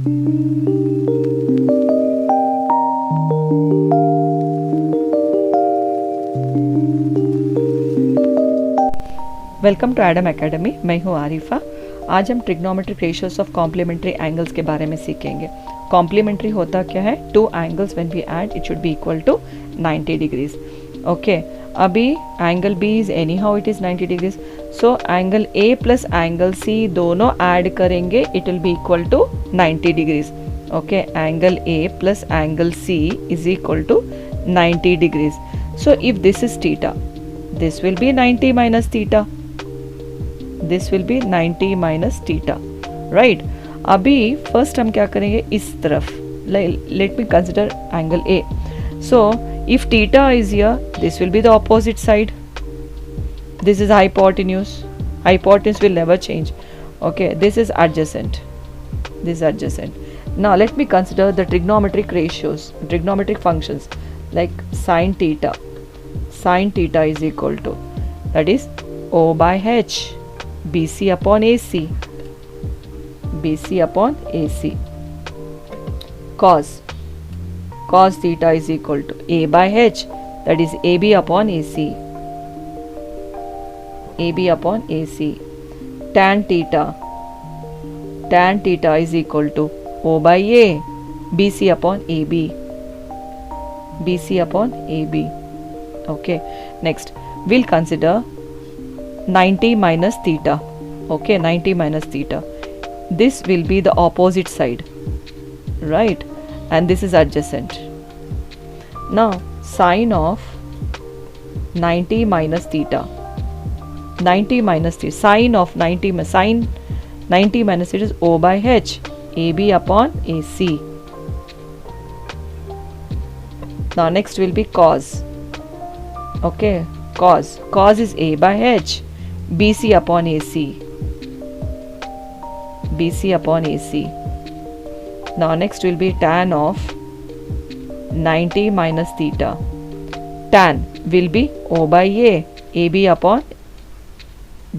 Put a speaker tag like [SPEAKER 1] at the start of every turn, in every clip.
[SPEAKER 1] Welcome to Adam academy, मैं हूँ आरिफा। आज हम trigonometric ratios of complementary angles के बारे में सीखेंगे। कॉम्प्लीमेंट्री होता क्या है? Two angles when we add it should be equal to 90 degrees. Okay, अभी angle B is anyhow it is 90 degrees, so angle A plus angle C दोनों add करेंगे, it will be equal to 90 degrees. Okay, angle A plus angle C is equal to 90 degrees. So if this is theta, this will be 90 minus theta, this will be 90 minus theta, right? अभी first हम क्या करेंगे, इस तरफ let me consider angle A. So if theta is here, this will be the opposite side. This is hypotenuse. Hypotenuse will never change. Okay, this is adjacent. This is adjacent. Now let me consider the trigonometric ratios, trigonometric functions like sine theta. Sin theta is equal to, that is O by H, BC upon AC, BC upon AC. Cos theta is equal to A by H, that is AB upon AC, AB upon AC. Tan theta is equal to O by A, BC upon AB, BC upon AB. Okay, next we'll consider 90 minus theta. Okay, 90 minus theta, this will be the opposite side, right? And this is adjacent. Now sine of 90 minus theta, 90 minus theta, sine of 90 minus theta is O by H, AB upon AC. Now next will be cos. Okay, cos is A by H, BC upon AC, BC upon AC. Now next will be tan of 90 minus theta. Tan will be O by A, AB upon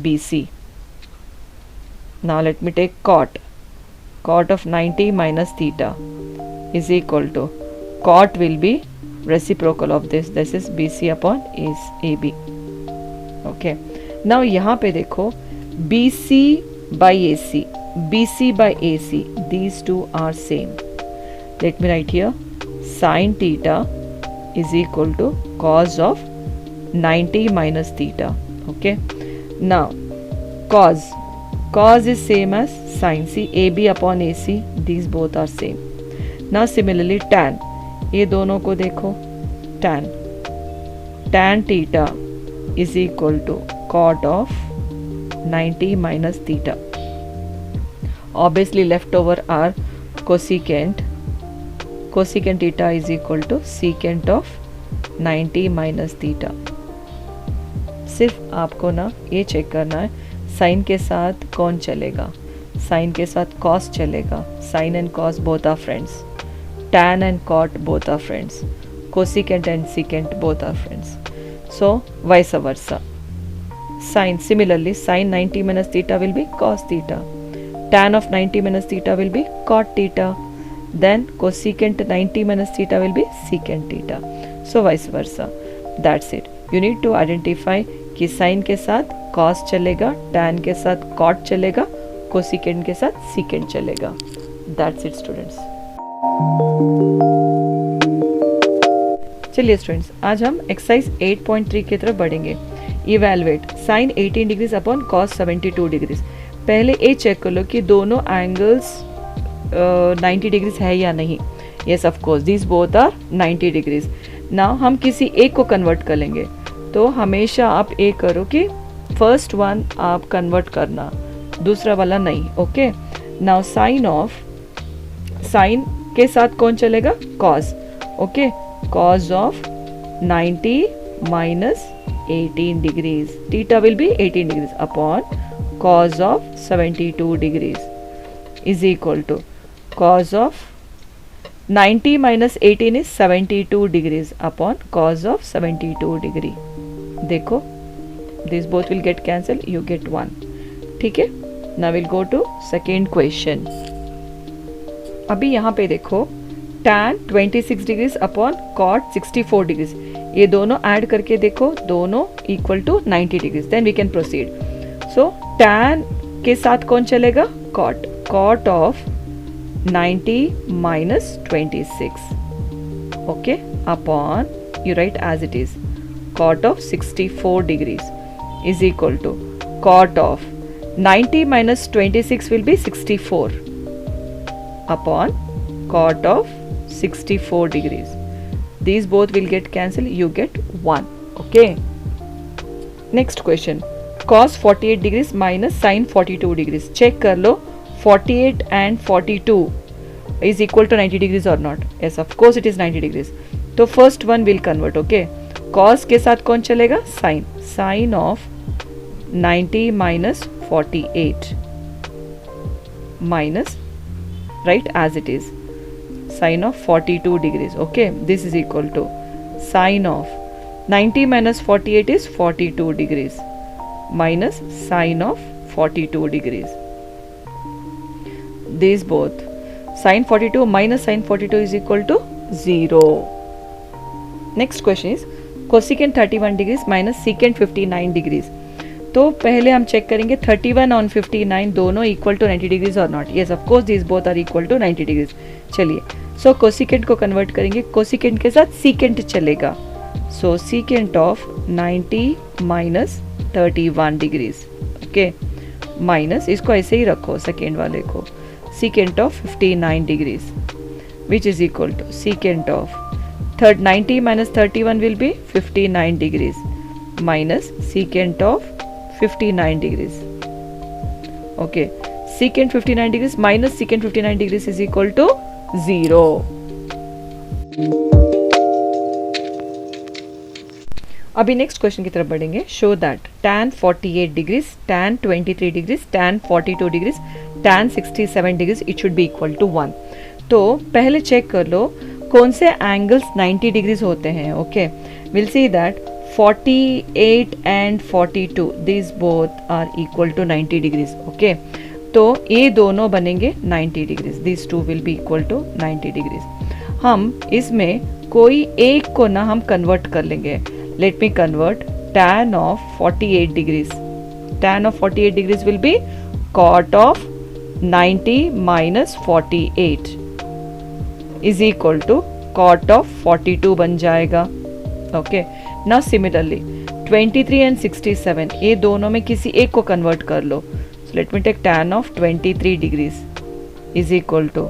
[SPEAKER 1] BC. Now let me take cot. Cot of 90 minus theta is equal to, cot will be reciprocal of this, this is BC upon AB. Okay, now यहाँ पे देखो BC by AC, BC by AC, these two are same. Let me write here, sin theta is equal to cos of 90 minus theta. Okay, now cos is same as sin. See, AB upon AC, these both are same. Now similarly tan, ये दोनों को देखो, tan theta is equal to cot of 90 minus theta. Obviously left over are cosecant. Cosecant theta is equal to secant of 90 minus theta. सिर्फ आपको ना ये check करना है, साइन के साथ कौन चलेगा? साइन के साथ कॉस चलेगा. Sine and cos both are friends. Tan and cot both are friends. Cosecant and secant both are friends. So vice versa. Sin, similarly sin 90 minus theta will be cos theta. Tan of 90 minus theta will be cot theta. Then cosecant 90 minus theta will be secant theta. So vice versa. That's it. You need to identify कि sin के साथ cos चलेगा, tan के साथ cot चलेगा, cosecant के साथ secant चलेगा. That's it students. चलिए स्टूडेंट्स, आज हम एक्सरसाइज 8.3 की तरफ बढ़ेंगे। Evaluate sine 18 degrees upon cos 72 degrees. पहले ये चेक कर लो कि दोनों एंगल्स 90 डिग्रीज है या नहीं। Yes of course this both are 90 degrees. Now हम किसी एक को कन्वर्ट कर लेंगे, तो हमेशा आप ये करो कि फर्स्ट वन आप कन्वर्ट करना, दूसरा वाला नहीं। ओके, नाउ साइन के साथ कौन चलेगा? Cos. Okay, cos of 90 minus 18 degrees, theta will be 18 degrees upon cos of 72 degrees is equal to cos of 90 minus 18 is 72 degrees upon cos of 72 degree. देखो, this both will get cancelled, you get 1. ठीक है, now we'll go to second question. अभी यहाँ पे देखो tan 26 degrees upon cot 64 degrees, ये दोनों add करके देखो, दोनों equal to 90 degrees, then we can proceed. So tan के साथ कौन चलेगा? cot. cot of 90 minus 26, okay, upon you write as it is cot of 64 degrees is equal to cot of 90 minus 26 will be 64 upon cot of 64 degrees. These both will get cancelled, you get 1. Okay. Next question. Cos 48 degrees minus sin 42 degrees. Check कर लो 48 and 42 is equal to 90 degrees or not. Yes, of course it is 90 degrees. तो first one will convert. Okay, cos के साथ कौन चलेगा? Sine. Sine of 90 minus 48 minus, right, as it is sine of 42 degrees. Okay, this is equal to sine of 90 minus 48 is 42 degrees minus sine of 42 degrees. This both sin 42 minus sin 42 is equal to 0. Next question is cosecant 31 degrees minus secant 59 degrees. तो पहले हम check करेंगे 31 on 59 दोनों equal to 90 degrees और not. Yes, of course this both are equal to 90 degrees. चलिए, so cosecant को convert करेंगे. Cosecant के साथ सीकेंट चलेगा. So secant of 90 minus 31 degrees. Okay, minus, इसको ऐसे ही रखो सेकेंड वाले को, secant of 59 degrees, which is equal to secant of 90 minus 31 will be 59 degrees minus secant of 59 degrees. Okay, secant 59 degrees minus secant 59 degrees is equal to 0. अभी next question की तरफ बढ़ेंगे. Show that tan 48 degrees, tan 23 degrees, tan 42 degrees, tan 67 degrees it should be equal to 1. तो पहले check कर लो कौन से angles 90 degrees होते हैं. Okay, will see that 48 and 42 this both are equal to 90 degrees. Okay, तो ये दोनों बनेंगे 90 degrees, this two will be equal to 90 degrees. हम इसमें कोई एक को ना हम कन्वर्ट कर लेंगे. Let me convert tan of 48 degrees. Tan of 48 degrees will be cot of 90 minus 48 is equal to cot of 42 बन जाएगा. Okay. Now similarly 23 and 67 ये दोनों में किसी एक को कन्वर्ट कर लो. So let me take tan of 23 degrees is equal to,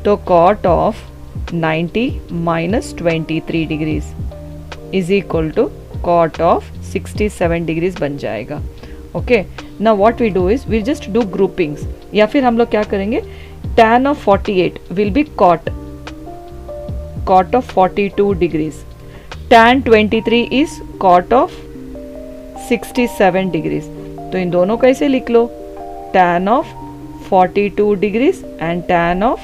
[SPEAKER 1] तो cot of 90 minus 23 degrees is equal to cot of 67 degrees बन जाएगा. Okay, now what we do is we just do groupings, या फिर हम लोग क्या करेंगे, tan of 48 will be cot of 42 degrees, tan 23 is cot of 67 degrees. तो इन दोनों को ऐसे लिख लो, tan of 42 degrees and tan of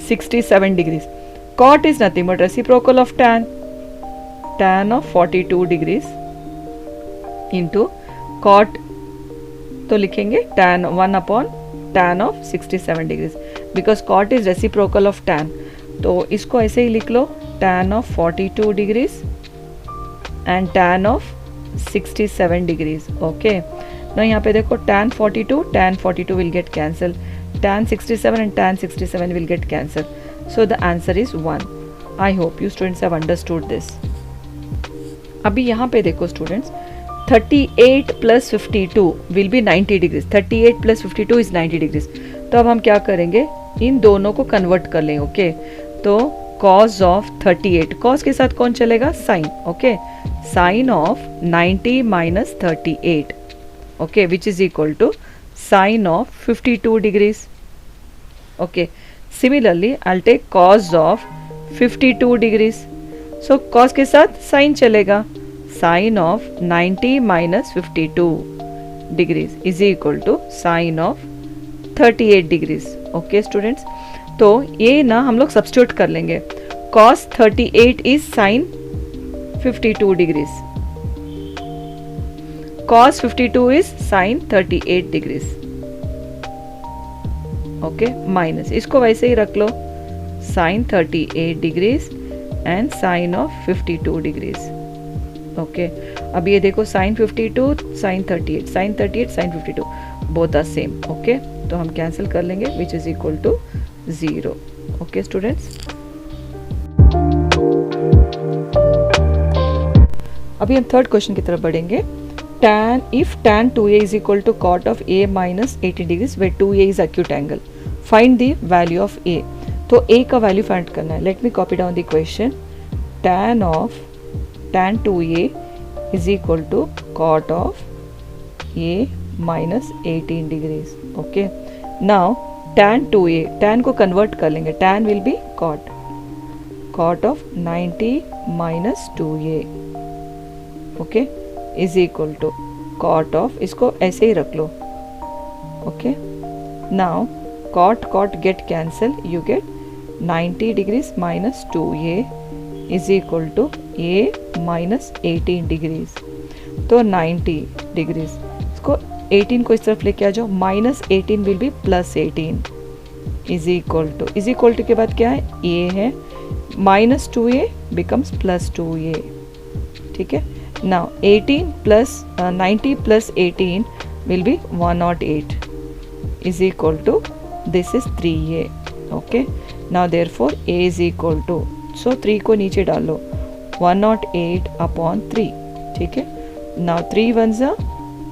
[SPEAKER 1] 67 degrees. cot is nothing but reciprocal of tan of 42 degrees into cot, तो लिखेंगे tan 1 upon tan of 67 degrees because cot is reciprocal of tan. तो इसको ऐसे ही लिख लो, tan of 42 degrees and tan of 67 degrees. Okay, ना यहाँ पे देखो tan 42 will get cancelled, tan 67 and tan 67 will get cancelled. So the answer is 1. I hope you students have understood this. अभी यहाँ पे देखो students, 38 plus 52 will be 90 degrees. 38 plus 52 is 90 degrees. तो अब हम क्या करेंगे, इन दोनों को कन्वर्ट कर लेंगे. ओके, तो cos ऑफ 38, cos के साथ कौन चलेगा, sine. Okay, sine of 90 minus 38, okay, which is equal to sine of 52 degrees. Okay, similarly I take cos of 52 degrees. So cos के साथ साइन चलेगा, sine of 90 minus 52 degrees is equal to sine of 38 degrees. Okay students, तो ये ना हम लोग substitute कर लेंगे. cos 38 is sine 52 degrees, cos 52 is sine 38 degrees. Okay, minus, इसको वैसे ही रख लो, sine 38 degrees and sine of 52 degrees. Okay, अब ये देखो sine 52 sine 38, sine 38 sine 52 both are same. Okay, तो हम कैंसिल कर लेंगे which is equal to 0। Okay students, अभी हम थर्ड क्वेश्चन की तरफ बढ़ेंगे। tan if tan 2a is equal to cot of a minus 80 degrees where 2a is acute angle, find the value of a। तो a का value find करना है। Let me copy down the question. tan 2a is equal to cot of a minus 18 degrees। Okay, now tan 2a, tan को convert कर लेंगे, tan will be cot of 90 minus 2a, okay, is equal to cot of, इसको ऐसे ही रख लो। Okay, now cot get cancel, you get 90 degrees minus 2a is equal to a minus 18 degrees. तो 90 degrees, इसको 18 को इस तरफ लेके आ जाओ, minus 18 will be plus 18 is equal to के बाद क्या है, a है, minus 2a becomes plus 2a। ठीक है, now 18 plus 90 plus 18 will be 108 is equal to, this is 3a। okay, now therefore a is equal to, so 3 को नीचे डालो, 108 upon 3। ठीक है, now 3 1s are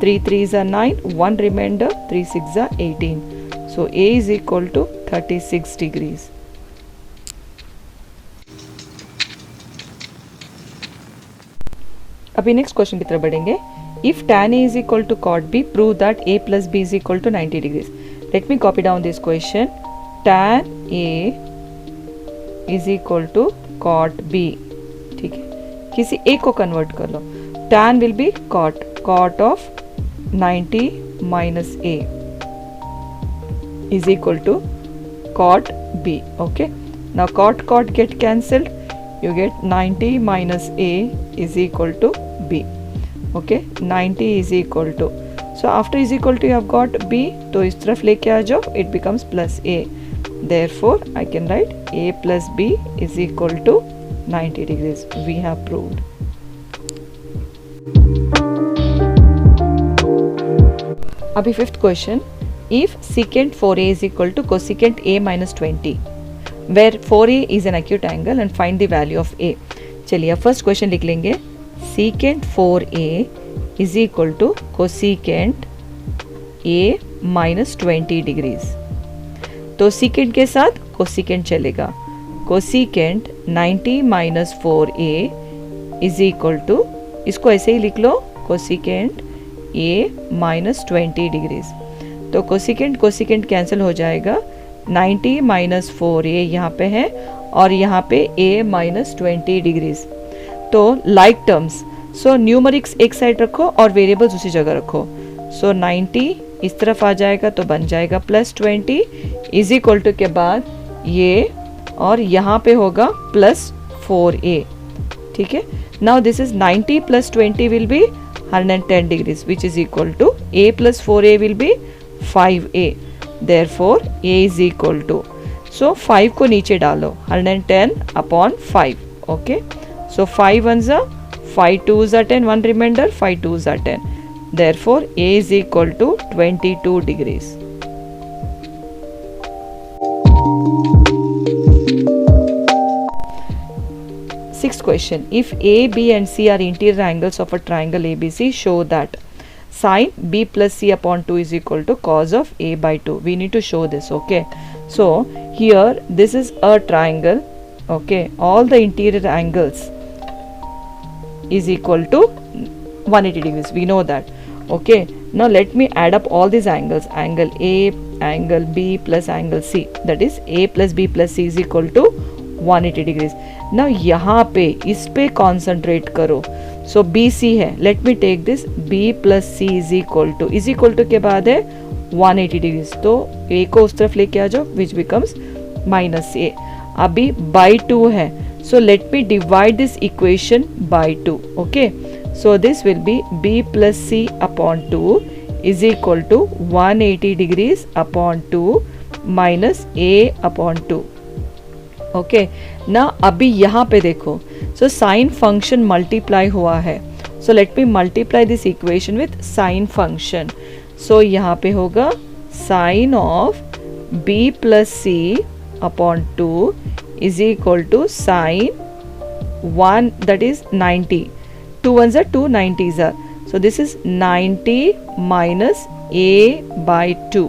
[SPEAKER 1] 3 3s are 9, 1 remainder, 3 6s are 18, so a is equal to 36 degrees। अभी next question की तरफ बढ़ेंगे। If tan a is equal to cot b, prove that a plus b is equal to 90 degrees। Let me copy down this question। tan a is equal to cot b। ठीक है, किसी एक को convert कर लो, tan will be cot of 90 minus a is equal to cot b। okay, now cot get cancelled, you get 90 minus a is equal to b। okay, 90 is equal to, so after is equal to you have got b, तो इस तरफ लेके आ जाओ, it becomes plus a, therefore I can write a plus b is equal to 90 degrees। we have proved। अभी fifth question. if secant 4a is equal to cosecant a minus 20 where 4a is an acute angle and find the value of a। चलिए first question लिख लेंगे, secant 4a is equal to cosecant a minus 20 degrees। तो secant के साथ cosecant चलेगा, cosecant 90 minus 4a is equal to, इसको ऐसे ही लिख लो, cosecant a minus 20 degrees। तो cosecant कैंसिल हो जाएगा, 90 माइनस 4a यहाँ पे है और यहाँ पे a माइनस 20 डिग्रीज। तो लाइक टर्म्स, सो न्यूमरिक्स एक साइड रखो और वेरिएबल्स दूसरी जगह रखो। सो 90 इस तरफ आ जाएगा तो बन जाएगा प्लस 20 इज इक्वल टू के बाद ये, और यहाँ पे होगा प्लस 4a। ठीक है, now this is 90 plus 20 will be 110 degrees which is equal to a plus 4a will be 5a। therefore a is equal to, so 5 को नीचे डालो, 110 upon 5। okay, so 5 1s are 5 2s are 10, 1 remainder, 5 2s are 10, therefore a is equal to 22 degrees। Sixth question, if a b and c are interior angles of a triangle abc, show that sin b plus c upon 2 is equal to cos of a by 2। we need to show this। okay, so here this is a triangle। okay, all the interior angles is equal to 180 degrees, we know that। okay, now let me add up all these angles, angle a, angle b plus angle c, that is a plus b plus c is equal to 180 degrees। now यहाँ पे इस पे concentrate करो, सो B C है, let me take this, B plus C is equal to के बाद है 180 degrees, तो ए को उस तरफ लेके आ जाओ विच बिकम्स माइनस ए। अभी बाई 2 है, so let me divide this equation by 2। Okay, so this will be B plus C upon 2 is equal to 180 degrees upon 2 minus A upon 2. Okay ना, अभी यहाँ पे देखो, सो साइन फंक्शन मल्टीप्लाई हुआ है, so let me multiply this equation with sine function. So यहाँ पे होगा sine of B plus C upon 2 is equal to sine 1, that is 90. 2 ones are 2 90s are. So this is 90 minus a by 2.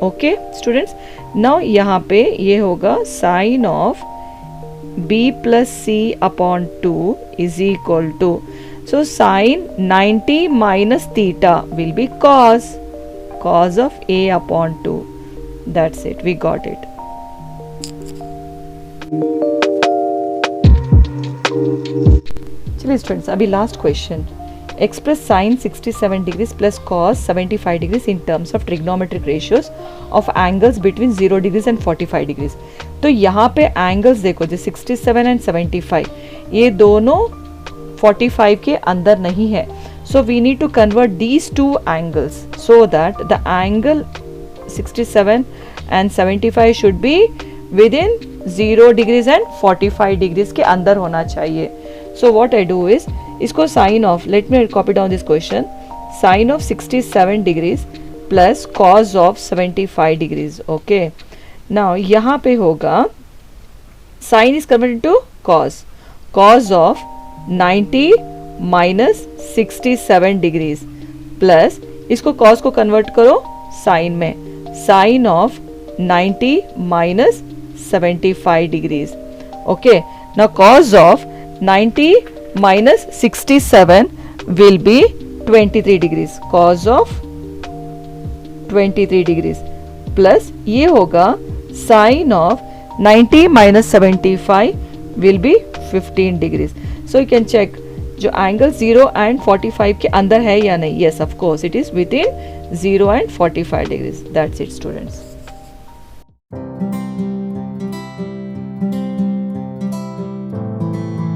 [SPEAKER 1] Okay students. Now यहाँ पे ये होगा sin of b plus c upon 2 is equal to, so sin 90 minus theta will be cos of a upon 2. That's it, we got it. चलिए students, अभी last question. Express sine 67 degrees plus cos 75 degrees in terms of trigonometric ratios of angles between 0 degrees and 45 degrees. तो यहाँ पे angles देखो, जो 67 and 75, ये दोनों 45 के अंदर नहीं है. So we need to convert these to angles so that the angle 67 and 75 should be within 0 degrees and 45 degrees के अंदर होना चाहिए. So what I do is, इसको sine of, let me copy down this question, sine of 67 degrees plus cos of 75 degrees. Okay now यहाँ पे होगा sine is converted to cos of 90 minus 67 degrees plus इसको cos को convert करो sine में, sine of 90 minus 75 degrees. Okay now cos of 90 minus 67 will be 23 degrees, cos of 23 degrees plus ये होगा sin of 90 minus 75 will be 15 degrees. So you can check जो angle 0 and 45 के अंदर है या नहीं. Yes, of course it is within 0 and 45 degrees. That's it students.